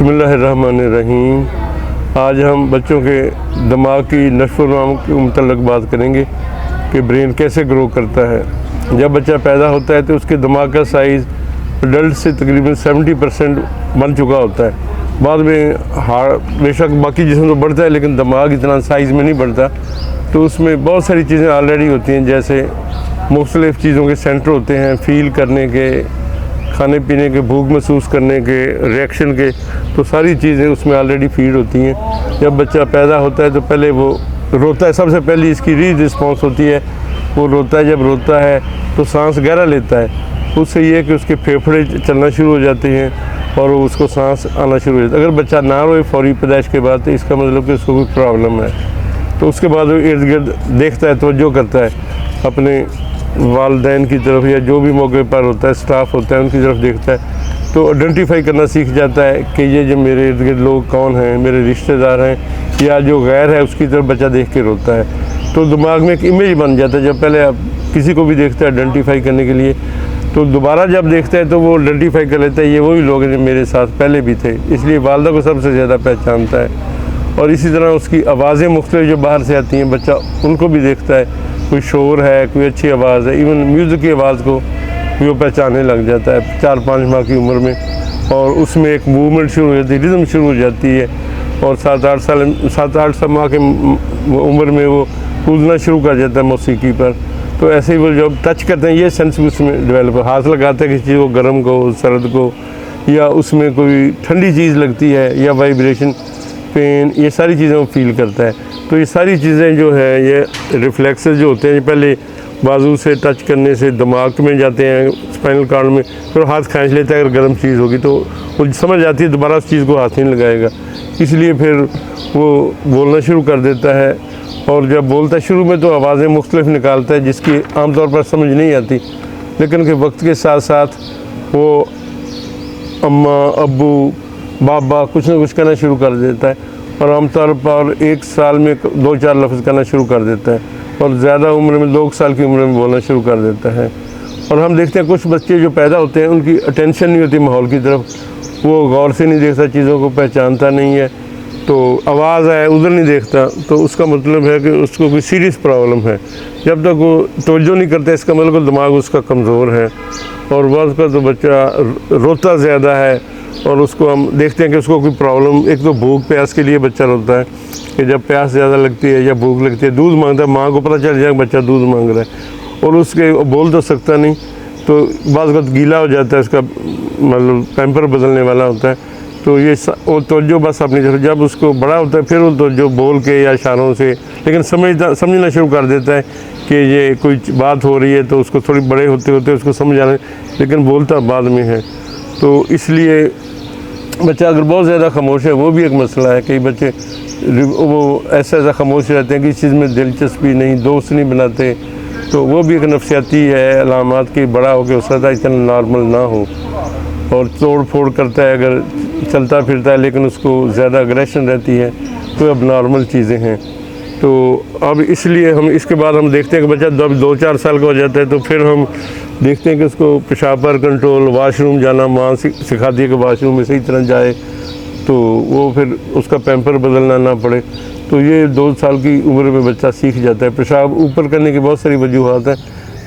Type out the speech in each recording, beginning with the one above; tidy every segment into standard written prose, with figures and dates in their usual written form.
बिस्मिल्लाहिर्रहमानिर्रहीम। आज हम बच्चों के दिमाग की नशो-ओ-नमा के मुतल्लिक़ बात करेंगे कि ब्रेन कैसे ग्रो करता है। जब बच्चा पैदा होता है तो उसके दिमाग का साइज़ एडल्ट से तकरीबन 70% बन चुका होता है। बाद में बेशक बाकी जिस्म तो बढ़ता है लेकिन दिमाग इतना साइज़ में नहीं बढ़ता। तो उसमें बहुत सारी चीज़ें ऑलरेडी होती हैं, जैसे मुख्तलिफ़ चीज़ों के सेंटर होते हैं, फ़ील करने के, खाने पीने के, भूख महसूस करने के, रिएक्शन के। तो सारी चीज़ें उसमें ऑलरेडी फीड होती हैं। जब बच्चा पैदा होता है तो पहले वो रोता है, सबसे पहले इसकी रिस्पॉन्स होती है, वो रोता है। जब रोता है तो सांस गहरा लेता है, उससे ये है कि उसके फेफड़े चलना शुरू हो जाते हैं और उसको सांस आना शुरू हो जाता है। अगर बच्चा ना रोए फौरी पैदाइश के बाद तो इसका मतलब कि उसको कोई प्रॉब्लम है। तो उसके बाद वो इर्द गिर्द देखता है, तवज्जो करता है अपने वालिदैन की तरफ या जो भी मौके पर होता है, स्टाफ होता है, उनकी तरफ देखता है तो आइडेंटिफाई करना सीख जाता है कि ये जो मेरे इर्द गिर्द लोग कौन हैं, मेरे रिश्तेदार हैं या जो गैर है, उसकी तरफ बच्चा देख के रोता है। तो दिमाग में एक इमेज बन जाता है। जब पहले आप किसी को भी देखते हैं आइडेंटिफाई करने के लिए, तो दोबारा जब देखता है तो वो आइडेंटिफाई कर लेता है, ये वही लोग हैं जो मेरे साथ पहले भी थे। इसलिए वालिदा को सबसे ज़्यादा पहचानता है। और इसी तरह उसकी आवाज़ें मुख्तलिफ जो बाहर से आती हैं, बच्चा उनको भी देखता है, कोई शोर है, कोई अच्छी आवाज़ है, इवन म्यूज़िक की आवाज़ को भी वो पहचानने लग जाता है 4-5 माह की उम्र में। और उसमें एक मूवमेंट शुरू हो जाती है, रिदम शुरू हो जाती है। और 7-8 माह के उम्र में वो कूदना शुरू कर जाता है मौसीकी पर। तो ऐसे ही वो जब टच करते हैं, ये सेंस भी उसमें डेवलप, हाथ लगाते हैं किसी चीज़ को, गर्म को, सर्द को, या उसमें कोई ठंडी चीज़ लगती है या वाइब्रेशन, पेन, ये सारी चीज़ें वो फील करता है। तो ये सारी चीज़ें जो है, ये रिफ्लेक्सेस जो होते हैं, पहले बाजू से टच करने से दिमाग में जाते हैं, स्पाइनल कॉर्ड में, फिर हाथ खींच लेता है। अगर गर्म चीज़ होगी तो वो समझ जाती है, दोबारा उस चीज़ को हाथ नहीं लगाएगा, इसलिए फिर वो बोलना शुरू कर देता है। और जब बोलता है शुरू में तो आवाज़ें मुख्तलिफ निकालता है जिसकी आमतौर पर समझ नहीं आती, लेकिन के वक्त के साथ साथ वो अम्मा, अब्बू, बाबा कुछ ना कुछ कहना शुरू कर देता है। और आमतौर पर 1 साल में 2-4 लफ्ज़ कहना शुरू कर देता है, और ज़्यादा उम्र में 2 साल की उम्र में बोलना शुरू कर देता है। और हम देखते हैं कुछ बच्चे जो पैदा होते हैं उनकी अटेंशन नहीं होती माहौल की तरफ, वो गौर से नहीं देखता, चीज़ों को पहचानता नहीं है। तो आवाज़ आए उधर नहीं देखता, तो उसका मतलब है कि उसको कोई सीरियस प्रॉब्लम है। जब तक वो तवज्जो नहीं करता, इसका मतलब दिमाग उसका कमज़ोर है। और वक्त पर तो बच्चा रोता ज़्यादा है, और उसको हम देखते हैं कि उसको कोई प्रॉब्लम, एक तो भूख प्यास के लिए बच्चा रोता है कि जब प्यास ज़्यादा लगती है या भूख लगती है, दूध मांगता है, माँ को पता चल जाए बच्चा दूध मांग रहा है, और उसके बोल तो सकता नहीं, तो बाज़ वक़्त गीला हो जाता है, उसका मतलब पैम्पर बदलने वाला होता है। तो ये वो तवज्जो बस अपनी तरफ, जब उसको बड़ा होता है फिर वो तवज्जो बोल के या इशारों से, लेकिन समझना शुरू कर देता है कि ये कोई बात हो रही है, तो उसको थोड़ी बड़े होते होते उसको समझ आना, लेकिन बोलता बाद में है। तो इसलिए बच्चा अगर बहुत ज़्यादा खामोश है, वो भी एक मसला है। कई बच्चे वो ऐसा खामोश रहते हैं कि इस चीज़ में दिलचस्पी नहीं, दोस्त नहीं बनाते, तो वो भी एक नफसियाती है अलामात की, बड़ा हो के हो सकता है इतना नॉर्मल ना हो। और तोड़ फोड़ करता है, अगर चलता फिरता है लेकिन उसको ज़्यादा अग्रेशन रहती है, तो अब नॉर्मल चीज़ें हैं। तो अब इसलिए हम इसके बाद हम देखते हैं कि बच्चा जब 2-4 साल का हो जाता है तो फिर हम देखते हैं कि उसको पेशाब पर कंट्रोल, वाशरूम जाना माँ सिखाती है कि वाशरूम में सही तरह जाए, तो वो फिर उसका पैम्पर बदलना ना पड़े। तो ये 2 साल की उम्र में बच्चा सीख जाता है। पेशाब ऊपर करने की बहुत सारी वजूहात हैं,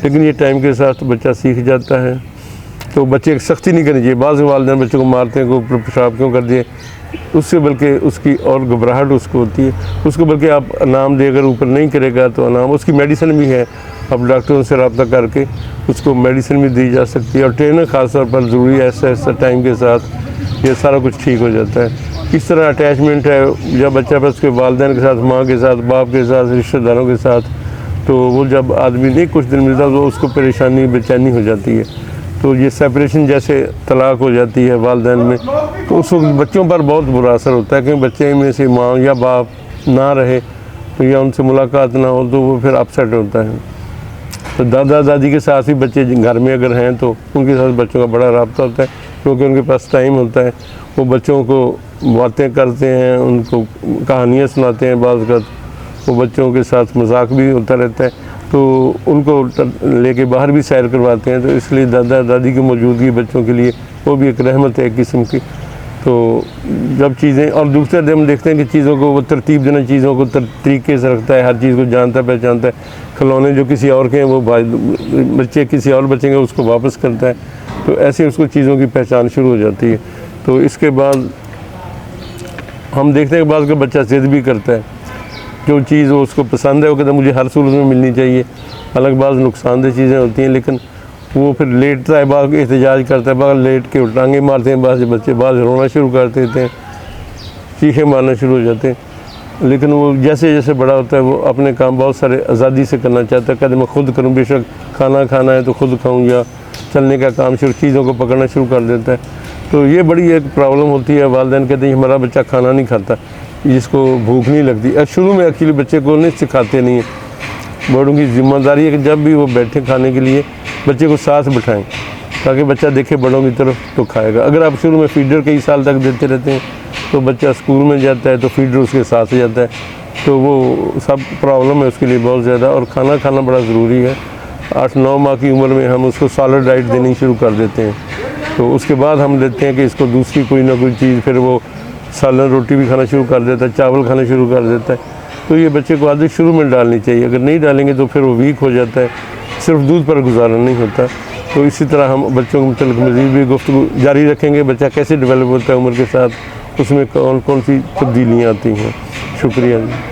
लेकिन ये टाइम के साथ बच्चा सीख जाता है। तो बच्चे की सख्ती नहीं करनी चाहिए। बाज़ वालिदैन बच्चों को मारते हैं कि ऊपर पेशाब क्यों कर दिए, उससे बल्कि उसकी और घबराहट उसको होती है। उसको बल्कि आप इनाम दे, अगर ऊपर नहीं करेगा तो इनाम, उसकी मेडिसिन भी है, अब डॉक्टरों से रब्ता करके उसको मेडिसिन भी दी जा सकती है। और ट्रेनर ख़ास तौर पर ज़रूरी है, ऐसा टाइम के साथ ये सारा कुछ ठीक हो जाता है। इस तरह अटैचमेंट है जब बच्चा पर उसके वालिदैन के साथ, माँ के साथ, बाप के साथ, रिश्तेदारों के साथ, तो वो जब आदमी नहीं कुछ दिन मिलता तो उसको परेशानी, बेचैनी हो जाती है। तो ये सेपरेशन जैसे तलाक हो जाती है वालिदैन में, तो उस वक्त बच्चों पर बहुत बुरा असर होता है, क्योंकि बच्चे में से माँ या बाप ना रहे तो या उनसे मुलाकात ना हो तो वो फिर अपसेट होता है। तो दादा दादी के साथ ही बच्चे घर में अगर हैं तो उनके साथ बच्चों का बड़ा रब्ता होता है, क्योंकि उनके पास टाइम होता है। वो बच्चों को बातें करते हैं, उनको कहानियाँ सुनाते हैं, बाज़ वक़्त वो बच्चों के साथ मजाक भी होता रहता है, तो उनको लेके बाहर भी सैर करवाते हैं। तो इसलिए दादा दादी की मौजूदगी बच्चों के लिए वो भी एक रहमत है एक किस्म की। तो जब चीज़ें, और दूसरे दिन हम देखते हैं कि चीज़ों को वो तरतीब देना, चीज़ों को तरीके से रखता है, हर चीज़ को जानता पहचानता है। खिलौने जो किसी और के हैं वो बच्चे किसी और बच्चे के उसको वापस करता है। तो ऐसे उसको चीज़ों की पहचान शुरू हो जाती है। तो इसके बाद हम देखते हैं कि बाद का बच्चा ज़िद भी करता है, जो चीज़ वो उसको पसंद है वो कहता है मुझे हर सूरत में मिलनी चाहिए। अलग बात नुकसानदेह चीज़ें होती हैं, लेकिन वो फिर लेटता है, बाद एहतजाज करता है, बाद लेट के टांगे मारते हैं, बाद बच्चे बाद रोना शुरू कर देते हैं, चीखें मारना शुरू हो जाते हैं। लेकिन वो जैसे जैसे बड़ा होता है वो अपने काम बहुत सारे आज़ादी से करना चाहता है। कहते मैं खुद करूँ, बेशक खाना खाना है तो खुद खाऊँ, या चलने का काम शुरू, चीज़ों को पकड़ना शुरू कर देता है। तो ये बड़ी एक प्रॉब्लम होती है। वालिदैन कहते हैं हमारा बच्चा खाना नहीं खाता, जिसको भूख नहीं लगती। शुरू में एक्चुअली बच्चे को नहीं सिखाते नहीं है। बड़ों की जिम्मेदारी है कि जब भी वो बैठे खाने के लिए बच्चे को साथ बिठाएं, ताकि बच्चा देखे बड़ों की तरफ तो खाएगा। अगर आप शुरू में फीडर कई साल तक देते रहते हैं तो बच्चा स्कूल में जाता है तो फीडर उसके साथ जाता है, तो वो सब प्रॉब्लम है उसके लिए बहुत ज़्यादा। और खाना खाना बड़ा ज़रूरी है। 8-9 माह की उम्र में हम उसको सॉलिड डाइट देनी शुरू कर देते हैं, तो उसके बाद हम देते हैं कि इसको दूसरी कोई ना कोई चीज़, फिर वो सालन रोटी भी खाना शुरू कर देता है, चावल खाना शुरू कर देता है। तो ये बच्चे को आदत शुरू में डालनी चाहिए। अगर नहीं डालेंगे तो फिर वो वीक हो जाता है, सिर्फ दूध पर गुजारा नहीं होता। तो इसी तरह हम बच्चों के मतलब मज़ीद भी गुफ्तगू जारी रखेंगे, बच्चा कैसे डेवलप होता है उम्र के साथ, उसमें कौन कौन सी तब्दीलियाँ आती हैं। शुक्रिया जी।